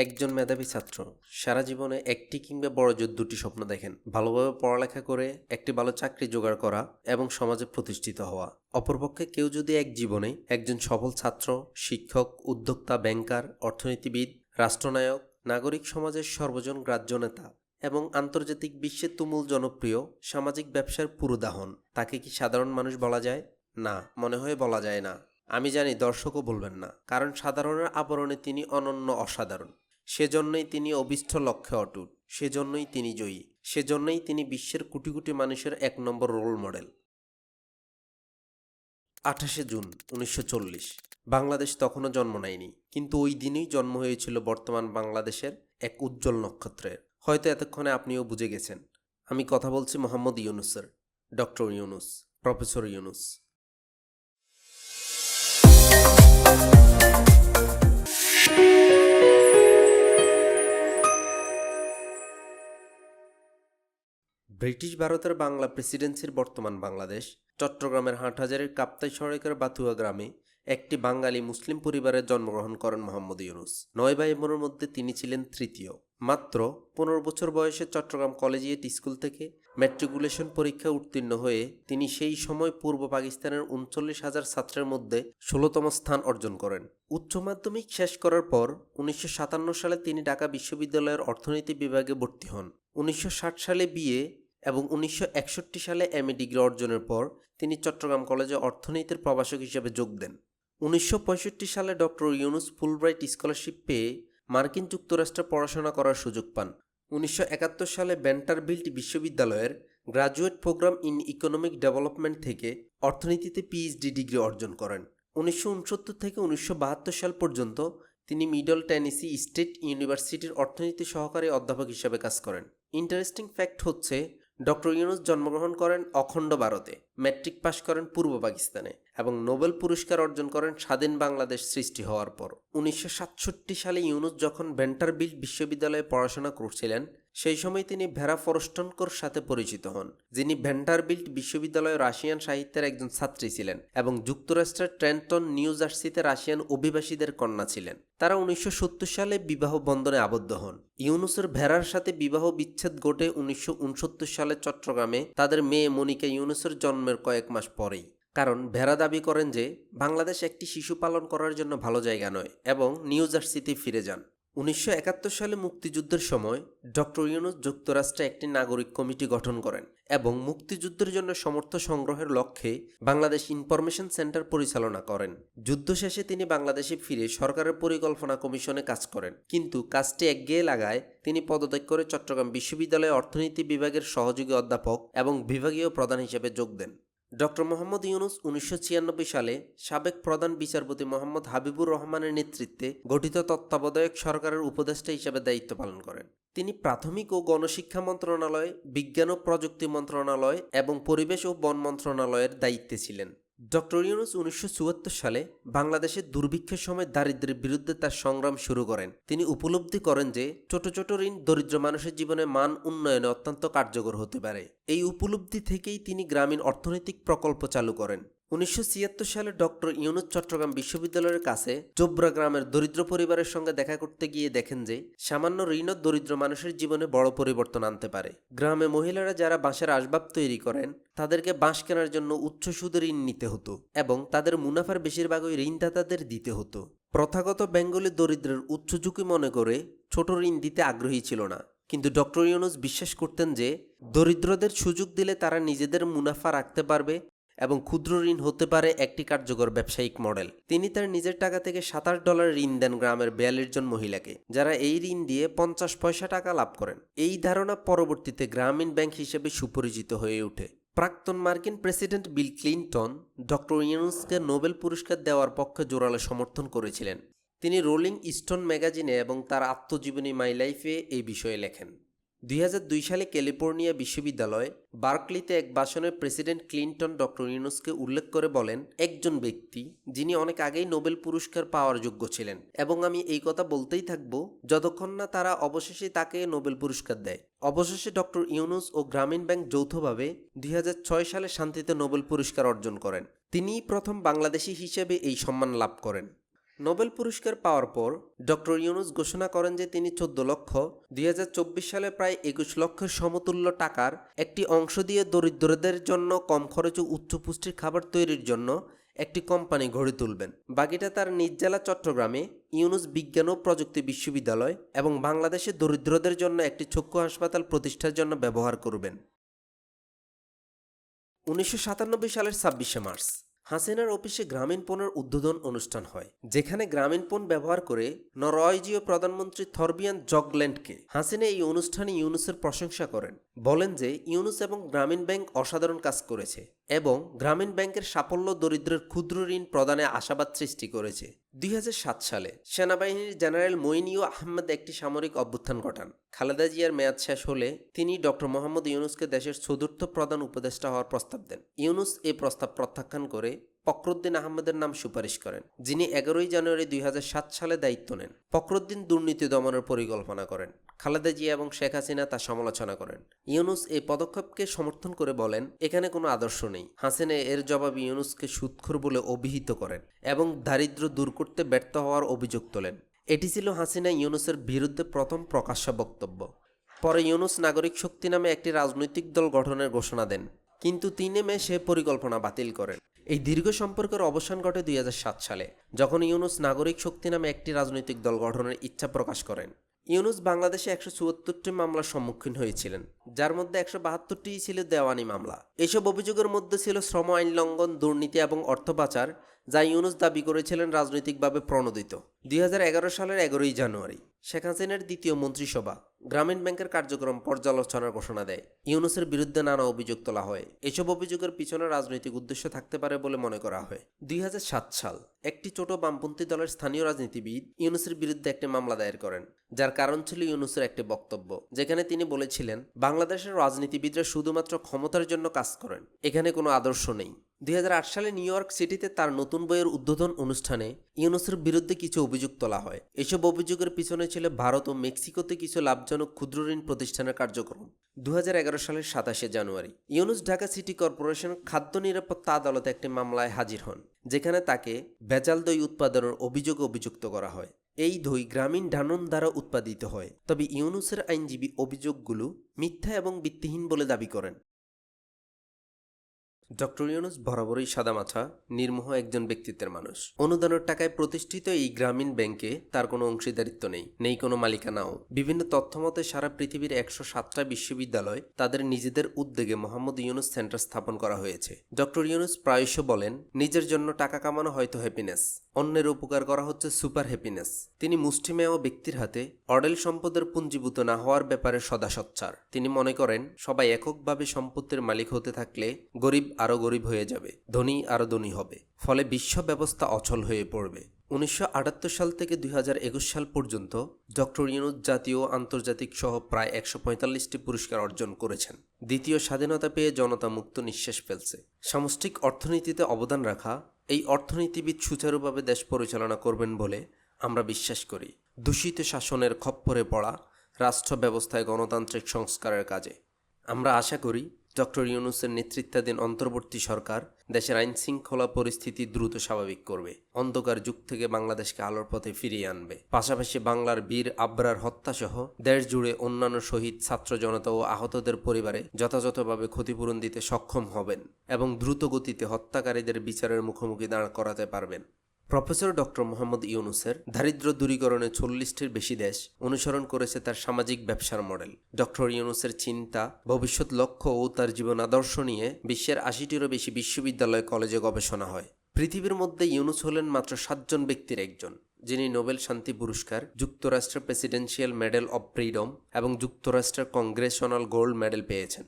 একজন মেধাবী ছাত্র সারা জীবনে একটি কিংবা বড় জোর দুটি স্বপ্ন দেখেন: ভালোভাবে পড়ালেখা করে একটি ভালো চাকরি জোগাড় করা এবং সমাজে প্রতিষ্ঠিত হওয়া। অপরপক্ষে কেউ যদি এক জীবনে একজন সফল ছাত্র, শিক্ষক, উদ্যোক্তা, ব্যাংকার, অর্থনীতিবিদ, রাষ্ট্রনায়ক, নাগরিক সমাজের সর্বজন গ্রাহ্য নেতা এবং আন্তর্জাতিক বিশ্বে তুমুল জনপ্রিয় সামাজিক ব্যবসার পুরোধা হন, তাকে কি সাধারণ মানুষ বলা যায়? না, মনে হয় বলা যায় না। আমি জানি দর্শকও বলবেন না, কারণ সাধারণের আবরণে তিনি অনন্য, অসাধারণ। সেজন্যই তিনি অভীষ্ট লক্ষ্যে অটুট, সেজন্যই তিনি জয়ী, সেজন্যই তিনি বিশ্বের কোটি কোটি মানুষের এক নম্বর রোল মডেল। 28শে জুন 1940। বাংলাদেশ তখনও জন্ম নেয়নি, কিন্তু ওই দিনই জন্ম হয়েছিল বর্তমান বাংলাদেশের এক উজ্জ্বল নক্ষত্রের। হয়তো এতক্ষণে আপনিও বুঝে গেছেন, আমি কথা বলছি মোহাম্মদ ইউনূসের, doctor Yunus, professor Yunus. British ভারতের বাংলা প্রেসিডেন্সির বর্তমান বাংলাদেশ, চট্টগ্রামের হাটহাজারীর কাপ্তাই সড়কের বাতুয়া গ্রামে একটি বাঙালি মুসলিম পরিবারে জন্মগ্রহণ করেন মোহাম্মদ ইউনূস। 9 ভাই বোনের মধ্যে তিনি ছিলেন তৃতীয়। মাত্র 15 বছর বয়সে চট্টগ্রাম কলেজিয়েট স্কুল থেকে ম্যাট্রিকুলেশন পরীক্ষা উত্তীর্ণ হয়ে তিনি সেই সময় পূর্ব পাকিস্তানের 39,000 ছাত্রের মধ্যে 16তম স্থান অর্জন করেন। উচ্চ মাধ্যমিক শেষ করার পর 1957 সালে তিনি ঢাকা বিশ্ববিদ্যালয়ের অর্থনীতি বিভাগে ভর্তি হন। 1960 সালে বিএ এবং 1961 সালে এমএ ডিগ্রি অর্জনের পর তিনি চট্টগ্রাম কলেজে অর্থনীতির প্রভাষক হিসেবে যোগ দেন। 1965 সালে ডক্টর ইউনূস ফুলব্রাইট স্কলারশিপ পেয়ে মার্কিন যুক্তরাষ্ট্রে পড়াশোনা করার সুযোগ পান। 1971 সালে ভ্যান্টারবিল্ট বিশ্ববিদ্যালয়ের graduate program in economic development থেকে অর্থনীতিতে পিএইচডি ডিগ্রি অর্জন করেন। 1969 থেকে 1972 সাল পর্যন্ত তিনি মিডল টেনেসি স্টেট ইউনিভার্সিটির অর্থনীতি সহকারী অধ্যাপক হিসেবে কাজ করেন। ইন্টারেস্টিং ফ্যাক্ট হচ্ছে, ডক্টর ইউনূস জন্মগ্রহণ করেন অখণ্ড ভারতে, ম্যাট্রিক পাশ করেন পূর্ব পাকিস্তানে এবং নোবেল পুরস্কার অর্জন করেন স্বাধীন বাংলাদেশ সৃষ্টি হওয়ার পর। 1967 সালে ইউনূস যখন ভ্যান্টারবিল্ট বিশ্ববিদ্যালয়ে পড়াশোনা করছিলেন, সেই সময় তিনি ভেরা ফরস্টনকোর সাথে পরিচিত হন, যিনি ভ্যান্টারবিল্ট বিশ্ববিদ্যালয়ে রাশিয়ান সাহিত্যের একজন ছাত্রী ছিলেন এবং যুক্তরাষ্ট্রের ট্রেন্টন, নিউ জার্সিতে রাশিয়ান অভিবাসীদের কন্যা ছিলেন। তারা 1970 সালে বিবাহ বন্ধনে আবদ্ধ হন। ইউনূসের ভেরার সাথে বিবাহ বিচ্ছেদ ঘটে 1969 সালে চট্টগ্রামে তাদের মেয়ে মনিকা ইউনূসের জন্মের কয়েক মাস পরেই। কারণ ভেরা দাবি করেন যে বাংলাদেশ একটি শিশু পালন করার জন্য ভালো জায়গা নয় এবং নিউ জার্সিতে ফিরে যান। 1971 সালে মুক্তিযুদ্ধের সময় ডক্টর ইউনূস যুক্তরাষ্ট্রে একটি নাগরিক কমিটি গঠন করেন এবং মুক্তিযুদ্ধের জন্য সমর্থ সংগ্রহের লক্ষ্যে বাংলাদেশ ইনফরমেশন সেন্টার পরিচালনা করেন। যুদ্ধ শেষে তিনি বাংলাদেশে ফিরে সরকারের পরিকল্পনা কমিশনে কাজ করেন, কিন্তু কাজটি একঘেয়ে লাগায় তিনি পদত্যাগ করে চট্টগ্রাম বিশ্ববিদ্যালয়ে অর্থনীতি বিভাগের সহযোগী অধ্যাপক এবং বিভাগীয় প্রধান হিসেবে যোগ দেন। ডক্টর মোহাম্মদ ইউনূস 1996 সালে সাবেক প্রধান বিচারপতি মোহাম্মদ হাবিবুর রহমানের নেতৃত্বে গঠিত তত্ত্বাবধায়ক সরকারের উপদেষ্টা হিসেবে দায়িত্ব পালন করেন। তিনি প্রাথমিক ও গণশিক্ষা মন্ত্রণালয়, বিজ্ঞান ও প্রযুক্তি মন্ত্রণালয় এবং পরিবেশ ও বন মন্ত্রণালয়ের দায়িত্বে ছিলেন। ডক্টর ইউনূস 1974 সালে বাংলাদেশের দুর্ভিক্ষের সময় দারিদ্র্যের বিরুদ্ধে তার সংগ্রাম শুরু করেন। তিনি উপলব্ধি করেন যে ছোট ছোট ঋণ দরিদ্র মানুষের জীবনে মান উন্নয়নে অত্যন্ত কার্যকর হতে পারে। এই উপলব্ধি থেকেই তিনি গ্রামীণ অর্থনৈতিক প্রকল্প চালু করেন। 1976 সালে ডক্টর ইউনূস চট্টগ্রাম বিশ্ববিদ্যালয়ের কাছে চোবরা গ্রামের দরিদ্র পরিবারের সঙ্গে দেখা করতে গিয়ে দেখেন যে সামান্য ঋণও দরিদ্র মানুষের জীবনে বড় পরিবর্তন আনতে পারে। গ্রামে মহিলারা যারা বাঁশের আসবাব তৈরি করেন, তাদেরকে বাঁশ কেনার জন্য উচ্চ সুদে ঋণ নিতে হতো এবং তাদের মুনাফার বেশিরভাগই ঋণদাতাদের দিতে হতো। প্রথাগত বেঙ্গলি দরিদ্রের উচ্চ ঝুঁকি মনে করে ছোট ঋণ দিতে আগ্রহী ছিল না, কিন্তু ডক্টর ইউনূস বিশ্বাস করতেন যে দরিদ্রদের সুযোগ দিলে তারা নিজেদের মুনাফা রাখতে পারবে এবং ক্ষুদ্র ঋণ হতে পারে একটি কার্যকর ব্যবসায়িক মডেল। তিনি তার নিজের টাকা থেকে $27 ঋণ দেন গ্রামের 42 জন মহিলাকে, যারা এই ঋণ দিয়ে 50 পয়সা টাকা লাভ করেন। এই ধারণা পরবর্তীতে গ্রামীণ ব্যাংক হিসেবে সুপরিচিত হয়ে ওঠে। প্রাক্তন মার্কিন প্রেসিডেন্ট বিল ক্লিনটন ডক্টর ইউনূসকে নোবেল পুরস্কার দেওয়ার পক্ষে জোরালো সমর্থন করেছিলেন। তিনি রোলিং স্টোন ম্যাগাজিনে এবং তার আত্মজীবনী মাই লাইফে এই বিষয়ে লেখেন। 2002 সালে ক্যালিফোর্নিয়া বিশ্ববিদ্যালয় বার্কলিতে এক ভাষণে প্রেসিডেন্ট ক্লিনটন ডক্টর ইউনূসকে উল্লেখ করে বলেন, একজন ব্যক্তি যিনি অনেক আগেই নোবেল পুরস্কার পাওয়ার যোগ্য ছিলেন, এবং আমি এই কথা বলতেই থাকব যতক্ষণ না তারা অবশেষে তাকে নোবেল পুরস্কার দেয়। অবশেষে ডক্টর ইউনূস ও গ্রামীণ ব্যাংক যৌথভাবে 2006 সালে শান্তিতে নোবেল পুরস্কার অর্জন করেন। তিনিই প্রথম বাংলাদেশি হিসেবে এই সম্মান লাভ করেন। নোবেল পুরস্কার পাওয়ার পর ডক্টর ইউনুস ঘোষণা করেন যে তিনি 14 লক্ষ 2024 সালে প্রায় 21 লক্ষের সমতুল্য টাকার একটি অংশ দিয়ে দরিদ্রদের জন্য কম খরচে উচ্চ পুষ্টির খাবার তৈরির জন্য একটি কোম্পানি গড়ে তুলবেন। বাকিটা তার নিজ জেলা চট্টগ্রামে ইউনুস বিজ্ঞান ও প্রযুক্তি বিশ্ববিদ্যালয় এবং বাংলাদেশের দরিদ্রদের জন্য একটি চক্ষু হাসপাতাল প্রতিষ্ঠার জন্য ব্যবহার করবেন। 1997 সালের 26শে মার্চ হাসিনার অফিসে গ্রামীণফোনের উদ্বোধন অনুষ্ঠান হয়, যেখানে গ্রামীণফোন ব্যবহার করে নরওয়েজীয় প্রধানমন্ত্রী থরবিয়ান জগল্যান্ডকে হাসিনা এই অনুষ্ঠানে ইউনুসের প্রশংসা করেন, বলেন যে ইউনুস এবং গ্রামীণ ব্যাংক অসাধারণ কাজ করেছে এবং গ্রামীণ ব্যাংকের সাফল্য দরিদ্রের ক্ষুদ্র ঋণ প্রদানে আশাবাদ সৃষ্টি করেছে। 2007 সালে সেনাবাহিনীর জেনারেল মইনীয় আহমেদ একটি সামরিক অভ্যুত্থান ঘটান। খালেদা জিয়ার মেয়াদ শেষ হলে তিনি ডক্টর মোহাম্মদ ইউনুসকে দেশের চতুর্থ প্রধান উপদেষ্টা হওয়ার প্রস্তাব দেন। ইউনুস এই প্রস্তাব প্রত্যাখ্যান করে ফখরুদ্দিন আহমেদের নাম সুপারিশ করেন, যিনি 11 জানুয়ারি 2007 সালে দায়িত্ব নেন। ফখরুদ্দিন দুর্নীতি দমনের পরিকল্পনা করেন। খালেদা জিয়া এবং শেখ হাসিনা তা সমালোচনা করেন। ইউনুস এই পদক্ষেপকে সমর্থন করে বলেন, এখানে কোনো আদর্শ নেই। হাসিনা এর জবাবে ইউনুসকে সুদখোর বলে অভিহিত করেন এবং দারিদ্র্য দূর করতে ব্যর্থ হওয়ার অভিযোগ তোলেন। এটি ছিল হাসিনা ইউনুসের বিরুদ্ধে প্রথম প্রকাশ্য বক্তব্য। পরে ইউনুস নাগরিক শক্তি নামে একটি রাজনৈতিক দল গঠনের ঘোষণা দেন, কিন্তু 3 মে সে পরিকল্পনা বাতিল করেন। এই দীর্ঘ সম্পর্কের অবসান ঘটে 2007 সালে, যখন ইউনুস নাগরিক শক্তি নামে একটি রাজনৈতিক দল গঠনের ইচ্ছা প্রকাশ করেন। ইউনুস বাংলাদেশে 174টি মামলার সম্মুখীন হয়েছিলেন, যার মধ্যে 172টি ছিল দেওয়ানি মামলা। এসব অভিযোগের মধ্যে ছিল শ্রম আইন লঙ্ঘন, দুর্নীতি এবং অর্থ পাচার, যা ইউনুস দাবি করেছিলেন রাজনৈতিকভাবে প্রণোদিত। 2011 সালের 11 জানুয়ারি শেখ হাসিনার দ্বিতীয় মন্ত্রিসভা গ্রামীণ ব্যাংকের কার্যক্রম পর্যালোচনার ঘোষণা দেয়। ইউনুসের বিরুদ্ধে নানা অভিযোগ তোলা হয়। এসব অভিযোগের পিছনে রাজনৈতিক উদ্দেশ্য থাকতে পারে বলে মনে করা হয়। 2007 সাল একটি ছোট বামপন্থী দলের স্থানীয় রাজনীতিবিদ ইউনুসের বিরুদ্ধে একটি মামলা দায়ের করেন, যার কারণ ছিল ইউনুসের একটি বক্তব্য, যেখানে তিনি বলেছিলেন বাংলাদেশের রাজনীতিবিদরা শুধুমাত্র ক্ষমতার জন্য কাজ করেন, এখানে কোনো আদর্শ নেই। 2008 সালে নিউ ইয়র্ক সিটিতে তার নতুন বইয়ের উদ্বোধন অনুষ্ঠানে ইউনুসের বিরুদ্ধে কিছু অভিযোগ তোলা হয়। এসব অভিযোগের পিছনে ছিল ভারত ও মেক্সিকোতে কিছু লাভজনক ক্ষুদ্র ঋণ প্রতিষ্ঠানের কার্যক্রম। 2011 সালের 27শে জানুয়ারি ইউনুস ঢাকা সিটি কর্পোরেশন খাদ্য নিরাপত্তা আদালতে একটি মামলায় হাজির হন, যেখানে তাকে ভেজাল দই উৎপাদনের অভিযোগে অভিযুক্ত করা হয়। এই দই গ্রামীণ ডানন দ্বারা উৎপাদিত হয়, তবে ইউনুসের আইনজীবী অভিযোগগুলো মিথ্যা এবং ভিত্তিহীন বলে দাবি করেন। ডক্টর ইউনুস বরাবরই সাদামাথা, নির্মোহ একজন ব্যক্তিত্বের মানুষ। অনুদানের টাকায় প্রতিষ্ঠিত এই গ্রামীণ ব্যাংকে তার কোনো অংশীদারিত্ব নেই কোনো মালিকানাও। বিভিন্ন তথ্যমতে সারা পৃথিবীর 107টা বিশ্ববিদ্যালয় তাদের নিজেদের উদ্যোগে মোহাম্মদ ইউনুস সেন্টার স্থাপন করা হয়েছে। ডক্টর ইউনুস প্রায়শ বলেন, নিজের জন্য টাকা কামানো হয়তো হ্যাপিনেস, অন্যের উপকার করা হচ্ছে সুপার হ্যাপিনেস। তিনি মুষ্টিমেয় ব্যক্তির হাতে অডেল সম্পদের পুঞ্জীভূত না হওয়ার ব্যাপারে সদা সোচ্চার। তিনি মনে করেন সবাই এককভাবে সম্পত্তির মালিক হতে থাকলে গরিব আরও গরিব হয়ে যাবে, ধনী আরও ধনী হবে, ফলে বিশ্ব ব্যবস্থা অচল হয়ে পড়বে। 1978 সাল থেকে 2021 সাল পর্যন্ত ডক্টর ইউনুস জাতীয় ও আন্তর্জাতিক সহ প্রায় 145টি পুরস্কার অর্জন করেছেন। দ্বিতীয় স্বাধীনতা পেয়ে জনতা মুক্ত নিঃশ্বাস ফেলছে। সামষ্টিক অর্থনীতিতে অবদান রাখা এই অর্থনীতিবিদ সুচারুভাবে দেশ পরিচালনা করবেন বলে আমরা বিশ্বাস করি। দূষিত শাসনের খপ্পরে পড়া রাষ্ট্র ব্যবস্থায় গণতান্ত্রিক সংস্কারের কাজে আমরা আশা করি ডক্টর ইউনুসের নেতৃত্বাধীন অন্তর্বর্তী সরকার দেশের আইন শৃঙ্খলা পরিস্থিতি দ্রুত স্বাভাবিক করবে, অন্ধকার যুগ থেকে বাংলাদেশকে আলোর পথে ফিরিয়ে আনবে। পাশাপাশি বাংলার বীর আবরার হত্যাসহ দেশ জুড়ে অন্যান্য শহীদ ছাত্র জনতা ও আহতদের পরিবারে যথাযথভাবে ক্ষতিপূরণ দিতে সক্ষম হবেন এবং দ্রুত গতিতে হত্যাকারীদের বিচারের মুখোমুখি দাঁড় করাতে পারবেন। প্রফেসর ডক্টর মোহাম্মদ ইউনুসের দারিদ্র্য দূরীকরণে 40টির বেশি দেশ অনুসরণ করেছে তার সামাজিক ব্যবসার মডেল। ডক্টর ইউনুসের চিন্তা, ভবিষ্যৎ লক্ষ্য ও তার জীবন আদর্শ নিয়ে বিশ্বের 80টিরও বেশি বিশ্ববিদ্যালয় কলেজে গবেষণা হয়। পৃথিবীর মধ্যে ইউনুস হলেন মাত্র 7 জন ব্যক্তির একজন, যিনি নোবেল শান্তি পুরস্কার, যুক্তরাষ্ট্রের প্রেসিডেন্সিয়াল মেডেল অব ফ্রিডম এবং যুক্তরাষ্ট্রের কংগ্রেশনাল গোল্ড মেডেল পেয়েছেন।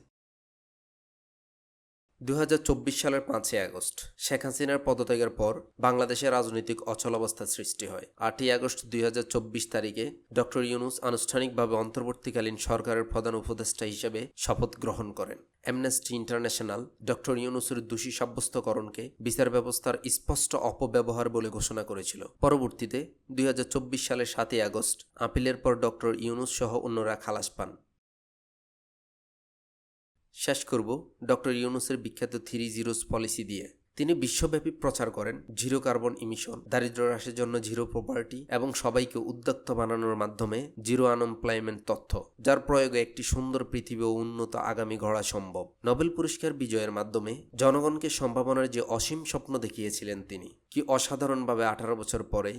2024 সালের 5ই আগস্ট শেখ হাসিনার পদত্যাগের পর বাংলাদেশে রাজনৈতিক অচলাবস্থার সৃষ্টি হয়। 8ই আগস্ট 2024 তারিখে ডক্টর ইউনুস আনুষ্ঠানিকভাবে অন্তর্বর্তীকালীন সরকারের প্রধান উপদেষ্টা হিসেবে শপথ গ্রহণ করেন। অ্যামনেস্টি ইন্টারন্যাশনাল ডক্টর ইউনুসের দোষী সাব্যস্তকরণকে বিচার ব্যবস্থার স্পষ্ট অপব্যবহার বলে ঘোষণা করেছিল। পরবর্তীতে 2024 সালের 7ই আগস্ট আপিলের পর ডক্টর ইউনুস সহ অন্যরা খালাস পান। শেষ করব ডক্টর ইউনুসের বিখ্যাত 3 জিরোস পলিসি দিয়ে। তিনি বিশ্বব্যাপী প্রচার করেন জিরো কার্বন ইমিশন, দারিদ্র্য হ্রাসের জন্য জিরো পভার্টি এবং সবাইকে উদ্যোক্ত বানানোর মাধ্যমে জিরো আনএমপ্লয়মেন্ট তথ্য, যার প্রয়োগে একটি সুন্দর পৃথিবী ও উন্নত আগামী গড়া সম্ভব। নোবেল পুরস্কার বিজয়ের মাধ্যমে জনগণকে সম্ভাবনার যে অসীম স্বপ্ন দেখিয়েছিলেন তিনি, কি অসাধারণভাবে 18 বছর পরে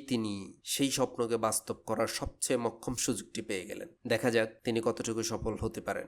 তিনি সেই স্বপ্নকে বাস্তব করার সবচেয়ে মোক্ষম সুযোগটি পেয়ে গেলেন। দেখা যাক তিনি কতটুকু সফল হতে পারেন।